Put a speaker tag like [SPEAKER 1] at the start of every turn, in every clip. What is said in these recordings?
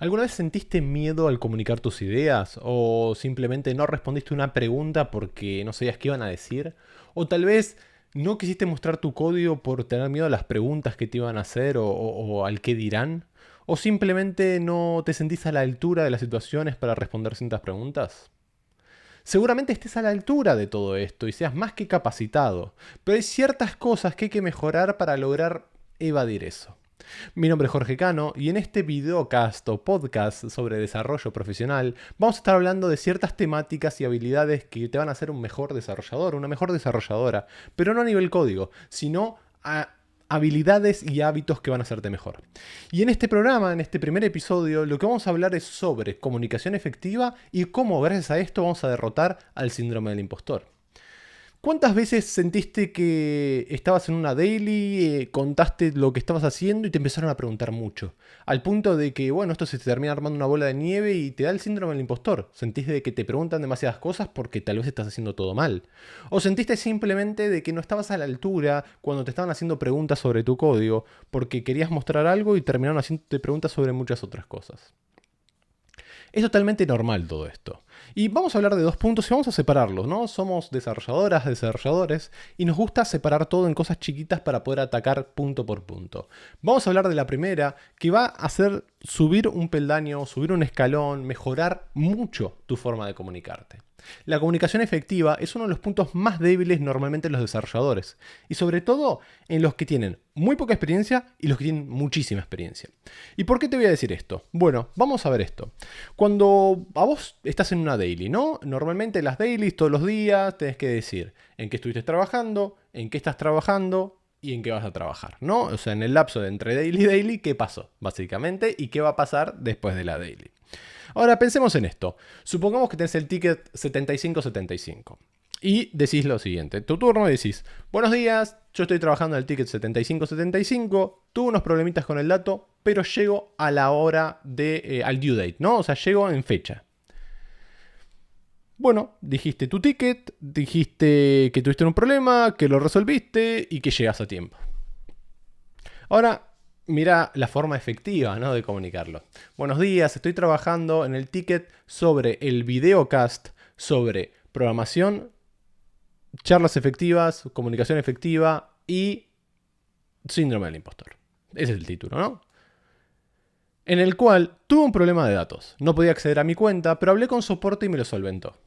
[SPEAKER 1] ¿Alguna vez sentiste miedo al comunicar tus ideas? ¿O simplemente no respondiste una pregunta porque no sabías qué iban a decir? ¿O tal vez no quisiste mostrar tu código por tener miedo a las preguntas que te iban a hacer o al qué dirán? ¿O simplemente no te sentís a la altura de las situaciones para responder ciertas preguntas? Seguramente estés a la altura de todo esto y seas más que capacitado, pero hay ciertas cosas que hay que mejorar para lograr evadir eso. Mi nombre es Jorge Cano y en este videocast o podcast sobre desarrollo profesional vamos a estar hablando de ciertas temáticas y habilidades que te van a hacer un mejor desarrollador, una mejor desarrolladora, pero no a nivel código, sino a habilidades y hábitos que van a hacerte mejor. Y en este programa, en este primer episodio, lo que vamos a hablar es sobre comunicación efectiva y cómo gracias a esto vamos a derrotar al síndrome del impostor. ¿Cuántas veces sentiste que estabas en una daily, contaste lo que estabas haciendo y te empezaron a preguntar mucho? Al punto de que, bueno, esto se te termina armando una bola de nieve y te da el síndrome del impostor. Sentís de que te preguntan demasiadas cosas porque tal vez estás haciendo todo mal. O sentiste simplemente de que no estabas a la altura cuando te estaban haciendo preguntas sobre tu código porque querías mostrar algo y terminaron haciéndote preguntas sobre muchas otras cosas. Es totalmente normal todo esto. Y vamos a hablar de dos puntos y vamos a separarlos, ¿no? Somos desarrolladoras, desarrolladores y nos gusta separar todo en cosas chiquitas para poder atacar punto por punto. Vamos a hablar de la primera, que va a hacer subir un peldaño, subir un escalón, mejorar mucho tu forma de comunicarte. La comunicación efectiva es uno de los puntos más débiles normalmente en los desarrolladores, y sobre todo en los que tienen muy poca experiencia y los que tienen muchísima experiencia. ¿Y por qué te voy a decir esto? Bueno, vamos a ver esto. Cuando a vos estás en una daily, ¿no? Normalmente las dailies todos los días tenés que decir en qué estuviste trabajando, en qué estás trabajando y en qué vas a trabajar, ¿no? O sea, en el lapso de entre daily y daily, ¿qué pasó? Básicamente, y qué va a pasar después de la daily. Ahora pensemos en esto. Supongamos que tenés el ticket 7575 y decís lo siguiente. Tu turno y decís, buenos días, yo estoy trabajando en el ticket 7575, tuve unos problemitas con el dato, pero llego a la hora al due date, ¿no? O sea, llego en fecha. Bueno, dijiste tu ticket, dijiste que tuviste un problema, que lo resolviste y que llegas a tiempo. Ahora, mira la forma efectiva, ¿no?, de comunicarlo. Buenos días, estoy trabajando en el ticket sobre el videocast sobre programación, charlas efectivas, comunicación efectiva y síndrome del impostor. Ese es el título, ¿no? En el cual tuve un problema de datos. No podía acceder a mi cuenta, pero hablé con soporte y me lo solventó.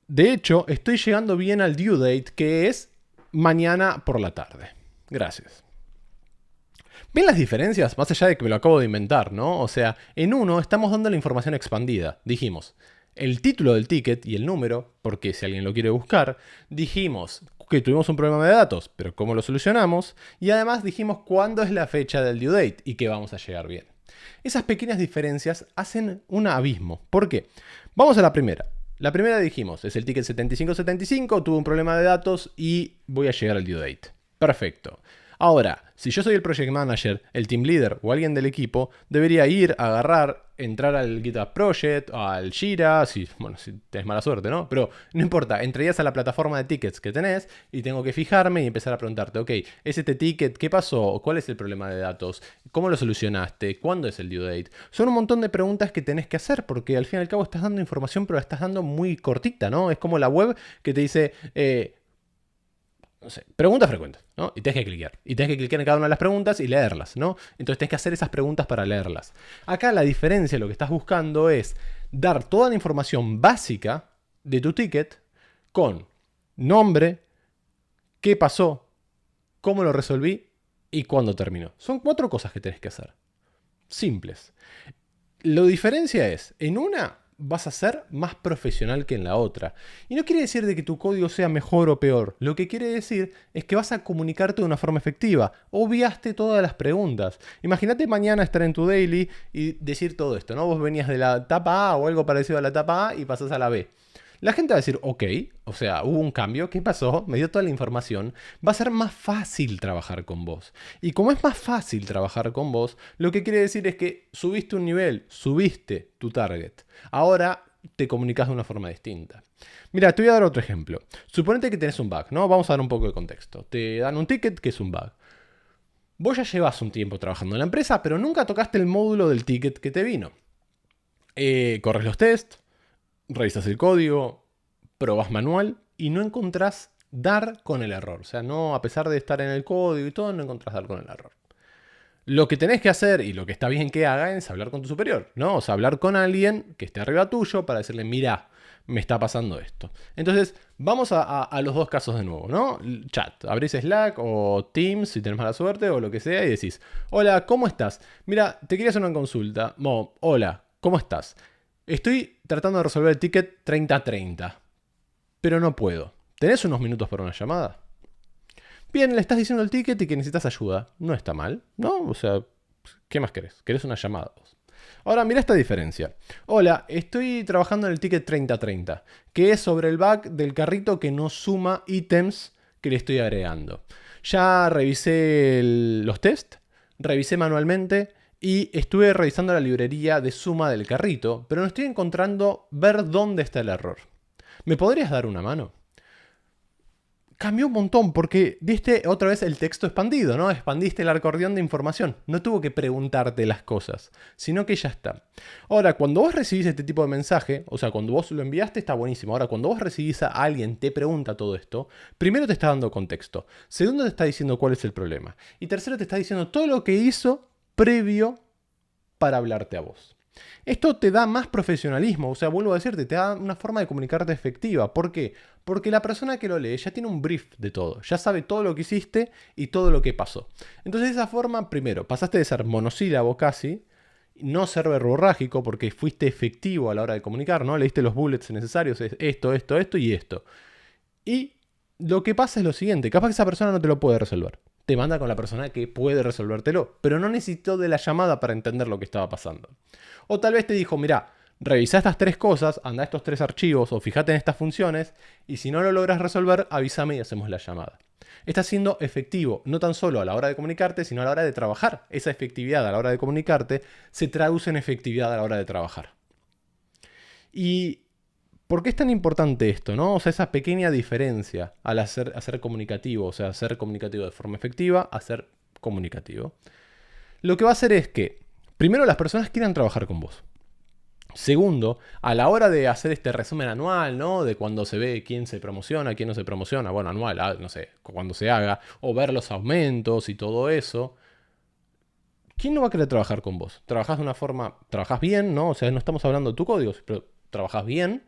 [SPEAKER 1] De hecho, estoy llegando bien al due date, que es mañana por la tarde. Gracias. ¿Ven las diferencias? Más allá de que me lo acabo de inventar, ¿no? O sea, en uno estamos dando la información expandida. Dijimos el título del ticket y el número, porque si alguien lo quiere buscar. Dijimos que tuvimos un problema de datos, pero cómo lo solucionamos. Y además dijimos cuándo es la fecha del due date y que vamos a llegar bien. Esas pequeñas diferencias hacen un abismo. ¿Por qué? Vamos a la primera. La primera dijimos, es el ticket 7575, tuve un problema de datos y voy a llegar al due date. Perfecto. Ahora, si yo soy el project manager, el team leader o alguien del equipo, debería ir, agarrar, entrar al GitHub Project, al Jira, si tenés mala suerte, ¿no? Pero no importa, entrarías a la plataforma de tickets que tenés y tengo que fijarme y empezar a preguntarte, ok, ¿es este ticket? ¿Qué pasó? ¿Cuál es el problema de datos? ¿Cómo lo solucionaste? ¿Cuándo es el due date? Son un montón de preguntas que tenés que hacer porque al fin y al cabo estás dando información, pero la estás dando muy cortita, ¿no? Es como la web que te dice... no sé, preguntas frecuentes, ¿no? Y tenés que cliquear. Y tenés que cliquear en cada una de las preguntas y leerlas, ¿no? Entonces tenés que hacer esas preguntas para leerlas. Acá la diferencia, lo que estás buscando es dar toda la información básica de tu ticket con nombre, qué pasó, cómo lo resolví y cuándo terminó. Son 4 cosas que tenés que hacer. Simples. La diferencia es, en una vas a ser más profesional que en la otra. Y no quiere decir de que tu código sea mejor o peor. Lo que quiere decir es que vas a comunicarte de una forma efectiva. Obviaste todas las preguntas. Imagínate mañana estar en tu daily y decir todo esto, ¿no? Vos venías de la etapa A o algo parecido a la etapa A y pasás a la B. La gente va a decir, ok, o sea, hubo un cambio, ¿qué pasó? Me dio toda la información. Va a ser más fácil trabajar con vos. Y como es más fácil trabajar con vos, lo que quiere decir es que subiste un nivel, subiste tu target. Ahora te comunicas de una forma distinta. Mira, te voy a dar otro ejemplo. Suponete que tenés un bug, ¿no? Vamos a dar un poco de contexto. Te dan un ticket que es un bug. Vos ya llevas un tiempo trabajando en la empresa, pero nunca tocaste el módulo del ticket que te vino. Corres los tests, revisas el código, probas manual y no encontrás dar con el error. O sea, no, a pesar de estar en el código y todo, no encontrás dar con el error. Lo que tenés que hacer y lo que está bien que haga es hablar con tu superior, ¿no? O sea, hablar con alguien que esté arriba tuyo para decirle, mira, me está pasando esto. Entonces, vamos a los dos casos de nuevo, ¿no? Chat, abrís Slack o Teams si tenés mala suerte o lo que sea y decís, hola, ¿cómo estás? Mira, te quería hacer una consulta. Hola, ¿cómo estás? Estoy tratando de resolver el ticket 3030, pero no puedo. ¿Tenés unos minutos para una llamada? Bien, le estás diciendo el ticket y que necesitas ayuda. No está mal, ¿no? O sea, ¿qué más querés? ¿Querés una llamada vos? Ahora, mira esta diferencia. Hola, estoy trabajando en el ticket 3030, que es sobre el bug del carrito que no suma ítems que le estoy agregando. Ya revisé los tests, revisé manualmente y estuve revisando la librería de suma del carrito, pero no estoy encontrando ver dónde está el error. ¿Me podrías dar una mano? Cambió un montón porque diste otra vez el texto expandido, ¿no? Expandiste el acordeón de información. No tuvo que preguntarte las cosas, sino que ya está. Ahora, cuando vos recibís este tipo de mensaje, o sea, cuando vos lo enviaste está buenísimo. Ahora, cuando vos recibís a alguien, te pregunta todo esto, primero te está dando contexto. Segundo, te está diciendo cuál es el problema. Y tercero, te está diciendo todo lo que hizo previo para hablarte a vos. Esto te da más profesionalismo, o sea, vuelvo a decirte, te da una forma de comunicarte efectiva. ¿Por qué? Porque la persona que lo lee ya tiene un brief de todo, ya sabe todo lo que hiciste y todo lo que pasó. Entonces de esa forma, primero, pasaste de ser monosílabo casi, no ser verborrágico porque fuiste efectivo a la hora de comunicar, ¿no? Leíste los bullets necesarios, es esto, esto, esto y esto. Y lo que pasa es lo siguiente, capaz que esa persona no te lo puede resolver. Te manda con la persona que puede resolvértelo, pero no necesitó de la llamada para entender lo que estaba pasando. O tal vez te dijo, mira, revisa estas tres cosas, anda a estos tres archivos o fíjate en estas funciones y si no lo logras resolver, avísame y hacemos la llamada. Estás siendo efectivo, no tan solo a la hora de comunicarte, sino a la hora de trabajar. Esa efectividad a la hora de comunicarte se traduce en efectividad a la hora de trabajar. Y ¿por qué es tan importante esto, no? O sea, esa pequeña diferencia al hacer comunicativo, o sea, hacer comunicativo de forma efectiva, a ser comunicativo. Lo que va a hacer es que, primero, las personas quieran trabajar con vos. Segundo, a la hora de hacer este resumen anual, ¿no? De cuando se ve quién se promociona, quién no se promociona, bueno, anual, no sé, cuando se haga, o ver los aumentos y todo eso. ¿Quién no va a querer trabajar con vos? Trabajás de una forma, trabajás bien, ¿no? O sea, no estamos hablando de tu código, pero trabajás bien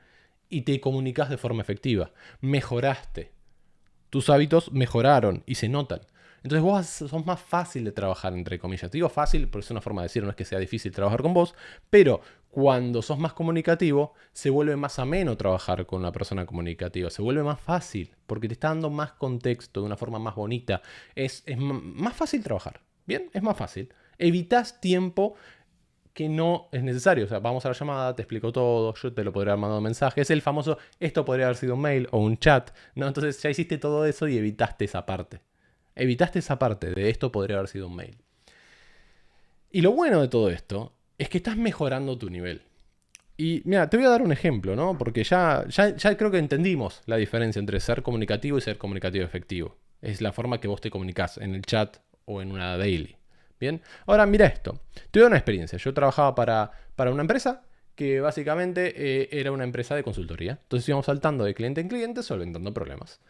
[SPEAKER 1] y te comunicas de forma efectiva. Mejoraste. Tus hábitos mejoraron y se notan. Entonces vos sos más fácil de trabajar, entre comillas. Te digo fácil, porque es una forma de decir, no es que sea difícil trabajar con vos, pero cuando sos más comunicativo, se vuelve más ameno trabajar con una persona comunicativa. Se vuelve más fácil, porque te está dando más contexto de una forma más bonita. Es más fácil trabajar. ¿Bien? Es más fácil. Evitas tiempo que no es necesario. O sea, vamos a la llamada, te explico todo, yo te lo podría haber mandado un mensaje. Es el famoso, esto podría haber sido un mail o un chat, ¿no? Entonces ya hiciste todo eso y evitaste esa parte. Evitaste esa parte de esto podría haber sido un mail. Y lo bueno de todo esto es que estás mejorando tu nivel. Y mira, te voy a dar un ejemplo, ¿no? Porque ya creo que entendimos la diferencia entre ser comunicativo y ser comunicativo efectivo. Es la forma que vos te comunicás en el chat o en una daily. Bien, ahora mira esto. Tuve una experiencia. Yo trabajaba para una empresa que básicamente era una empresa de consultoría. Entonces íbamos saltando de cliente en cliente solventando problemas.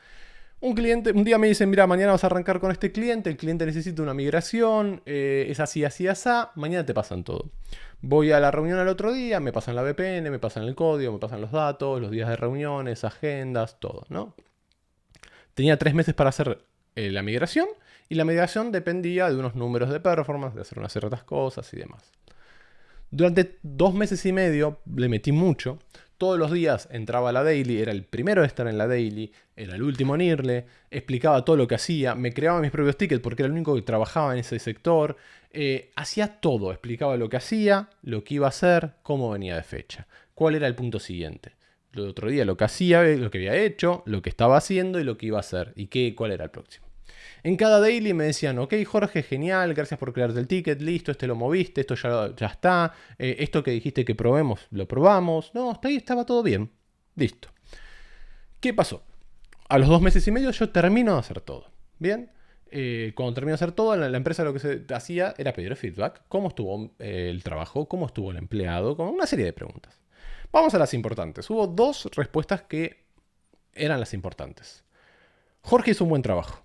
[SPEAKER 1] Un día me dice, mira, mañana vas a arrancar con este cliente, el cliente necesita una migración, es así, así, así, mañana te pasan todo. Voy a la reunión al otro día, me pasan la VPN, me pasan el código, me pasan los datos, los días de reuniones, agendas, todo, ¿no? Tenía 3 meses para hacer la migración y la migración dependía de unos números de performance, de hacer unas ciertas cosas y demás. Durante 2 meses y medio le metí mucho. Todos los días entraba a la daily, era el primero de estar en la daily, era el último en irle, explicaba todo lo que hacía, me creaba mis propios tickets porque era el único que trabajaba en ese sector, hacía todo, explicaba lo que hacía, lo que iba a hacer, cómo venía de fecha, cuál era el punto siguiente. El otro día lo que hacía, lo que había hecho, lo que estaba haciendo y lo que iba a hacer y cuál era el próximo. En cada daily me decían, ok Jorge, genial, gracias por crearte el ticket, listo, este lo moviste, esto ya está, esto que dijiste que probemos, lo probamos, no, hasta ahí estaba todo bien, listo. ¿Qué pasó? A los 2 meses y medio yo termino de hacer todo, ¿bien? Cuando terminó de hacer todo, la empresa lo que se hacía era pedir feedback. ¿Cómo estuvo el trabajo? ¿Cómo estuvo el empleado? Con una serie de preguntas. Vamos a las importantes. Hubo 2 respuestas que eran las importantes. Jorge hizo un buen trabajo.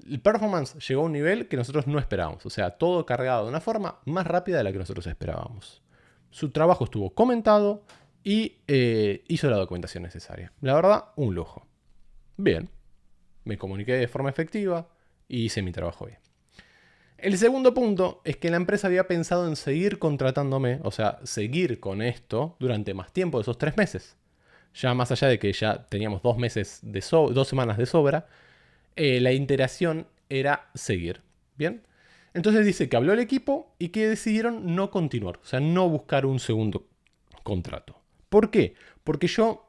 [SPEAKER 1] El performance llegó a un nivel que nosotros no esperábamos. O sea, todo cargado de una forma más rápida de la que nosotros esperábamos. Su trabajo estuvo comentado y hizo la documentación necesaria. La verdad, un lujo. Bien. Me comuniqué de forma efectiva y hice mi trabajo bien. El segundo punto es que la empresa había pensado en seguir contratándome, o sea, seguir con esto durante más tiempo de esos 3 meses. Ya más allá de que ya teníamos 2 semanas de sobra, la interacción era seguir. ¿Bien? Entonces dice que habló el equipo y que decidieron no continuar, o sea, no buscar un segundo contrato. ¿Por qué? Porque yo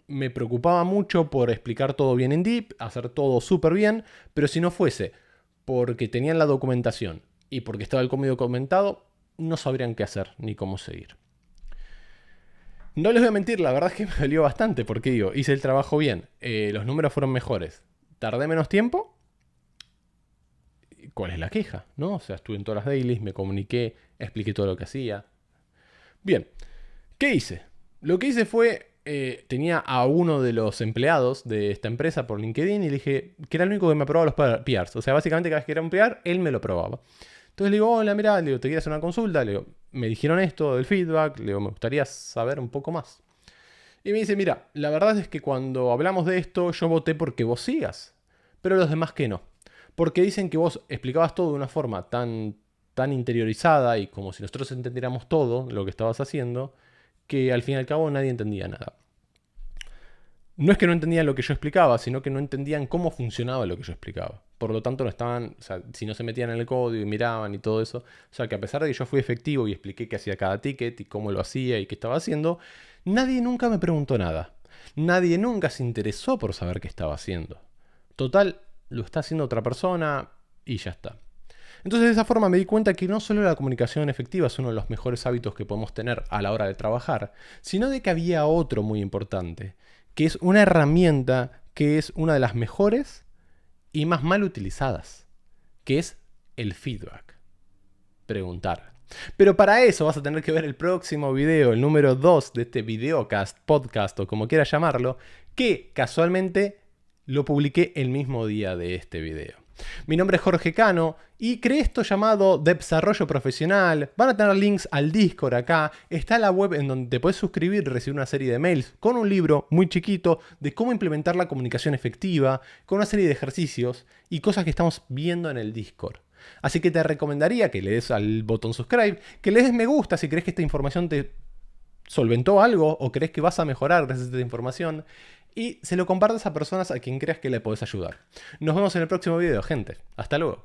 [SPEAKER 1] me preocupaba mucho por explicar todo bien en Deep, hacer todo súper bien, pero si no fuese porque tenían la documentación y porque estaba el código comentado, no sabrían qué hacer ni cómo seguir. No les voy a mentir, la verdad es que me dolió bastante porque digo, hice el trabajo bien, los números fueron mejores, tardé menos tiempo. ¿Cuál es la queja? ¿No? O sea, estuve en todas las dailies, me comuniqué, expliqué todo lo que hacía. Bien, ¿qué hice? Lo que hice fue, tenía a uno de los empleados de esta empresa por LinkedIn y le dije que era el único que me aprobaba los PRs. O sea, básicamente cada vez que era un PR, él me lo probaba. Entonces le digo, hola, mirá, le digo, ¿te quieres hacer una consulta? Le digo, me dijeron esto del feedback, le digo, me gustaría saber un poco más. Y me dice, mira, la verdad es que cuando hablamos de esto, yo voté porque vos sigas, pero los demás que no. Porque dicen que vos explicabas todo de una forma tan interiorizada y como si nosotros entendiéramos todo lo que estabas haciendo, que al fin y al cabo nadie entendía nada. No es que no entendían lo que yo explicaba, sino que no entendían cómo funcionaba lo que yo explicaba. Por lo tanto, no estaban, o sea, si no se metían en el código y miraban y todo eso. O sea, que a pesar de que yo fui efectivo y expliqué qué hacía cada ticket y cómo lo hacía y qué estaba haciendo, nadie nunca me preguntó nada. Nadie nunca se interesó por saber qué estaba haciendo. Total, lo está haciendo otra persona y ya está. Entonces de esa forma me di cuenta que no solo la comunicación efectiva es uno de los mejores hábitos que podemos tener a la hora de trabajar, sino de que había otro muy importante, que es una herramienta que es una de las mejores y más mal utilizadas, que es el feedback. Preguntar. Pero para eso vas a tener que ver el próximo video, el número 2 de este videocast, podcast o como quieras llamarlo, que casualmente lo publiqué el mismo día de este video. Mi nombre es Jorge Cano y creé esto llamado Desarrollo Profesional. Van a tener links al Discord acá. Está la web en donde te puedes suscribir y recibir una serie de mails con un libro muy chiquito de cómo implementar la comunicación efectiva, con una serie de ejercicios y cosas que estamos viendo en el Discord. Así que te recomendaría que le des al botón subscribe, que le des me gusta si crees que esta información te solventó algo o crees que vas a mejorar gracias a esta información. Y se lo compartas a personas a quien creas que le podés ayudar. Nos vemos en el próximo video, gente. Hasta luego.